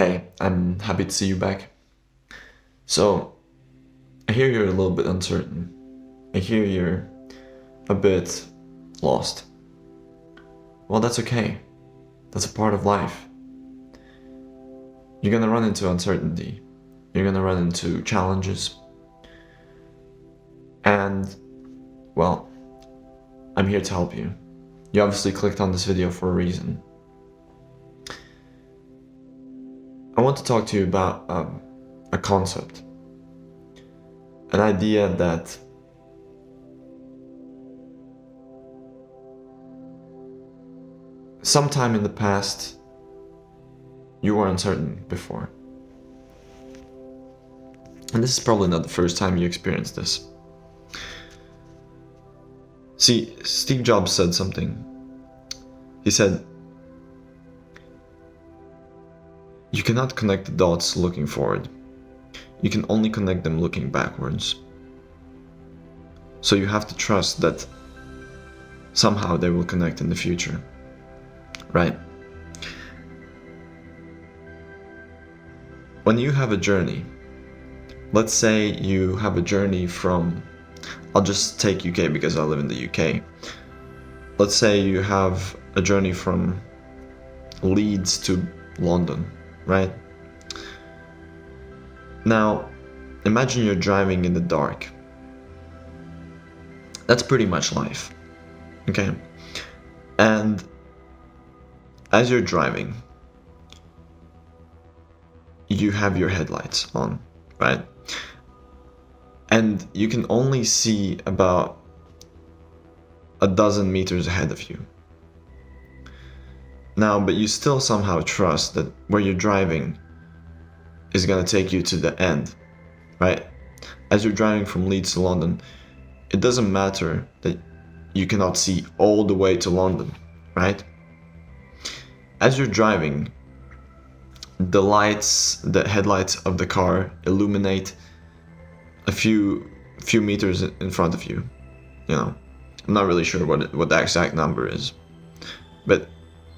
Hey, I'm happy to see you back. So, I hear you're a little bit uncertain. I hear you're a bit lost. Well, that's okay. That's a part of life. You're gonna run into uncertainty. You're gonna run into challenges. And, well, I'm here to help you. You obviously clicked on this video for a reason. I want to talk to you about a concept. An idea that sometime in the past you were uncertain before. And this is probably not the first time you experienced this. See, Steve Jobs said something. He said, "You cannot connect the dots looking forward. You can only connect them looking backwards. So you have to trust that somehow they will connect in the future." Right? When you have a journey, let's say you have a journey from, I'll just take UK because I live in the UK. Let's say you have a journey from Leeds to London, right? Now, imagine you're driving in the dark. That's pretty much life, okay? And as you're driving, you have your headlights on, right? And you can only see about a dozen meters ahead of you. Now, but you still somehow trust that where you're driving is gonna take you to the end, right? As you're driving from Leeds to London, it doesn't matter that you cannot see all the way to London, right? As you're driving, the headlights of the car illuminate a few meters in front of you. You know, I'm not really sure what the exact number is, but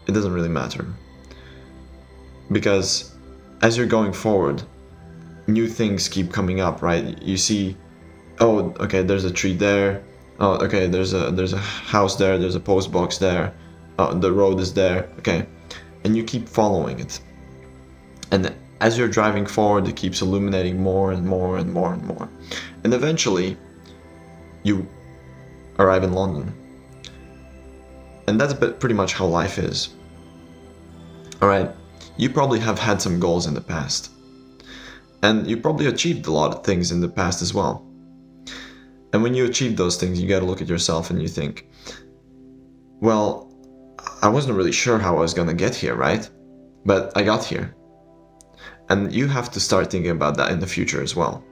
it doesn't really matter. Because as you're going forward, new things keep coming up, right? You see, oh, okay, there's a tree there. Oh, okay, there's a house there. There's a post box there. Oh, the road is there. Okay, and you keep following it. And as you're driving forward, it keeps illuminating more and more and more and more. And eventually, you arrive in London. And that's pretty much how life is. Alright, you probably have had some goals in the past. And you probably achieved a lot of things in the past as well. And when you achieve those things, you gotta look at yourself and you think, well, I wasn't really sure how I was gonna get here, right? But I got here. And you have to start thinking about that in the future as well.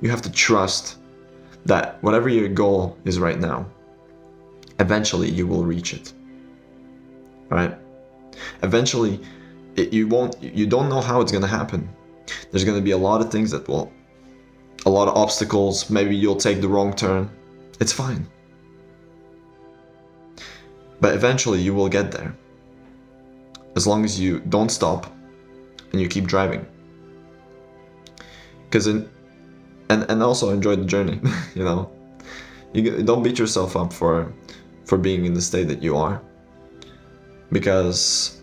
You have to trust that whatever your goal is right now, eventually you will reach it. Right? Eventually, you don't know how it's going to happen. There's going to be a lot of things a lot of obstacles, maybe you'll take the wrong turn. It's fine. But eventually you will get there. As long as you don't stop and you keep driving. And also enjoy the journey, you know. You don't beat yourself up for being in the state that you are, because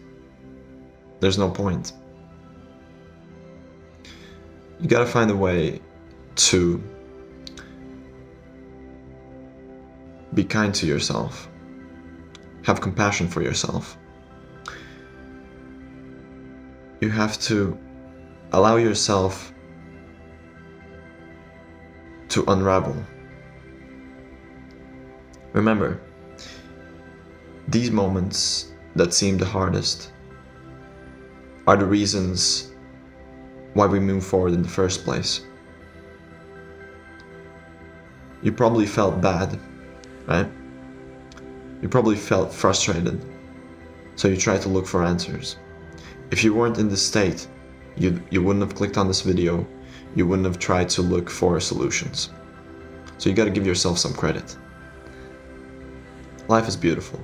there's no point. You gotta find a way to be kind to yourself, have compassion for yourself. You have to allow yourself to unravel. Remember, these moments that seem the hardest are the reasons why we move forward in the first place. You probably felt bad, right? You probably felt frustrated, so you tried to look for answers. If you weren't in this state, you wouldn't have clicked on this video, you wouldn't have tried to look for solutions. So you gotta give yourself some credit. Life is beautiful.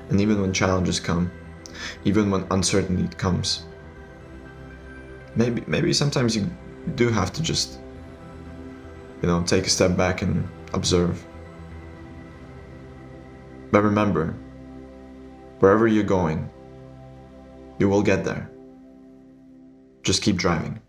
And even when challenges come, even when uncertainty comes, Maybe sometimes you do have to just, take a step back and observe. But remember, wherever you're going, you will get there. Just keep driving.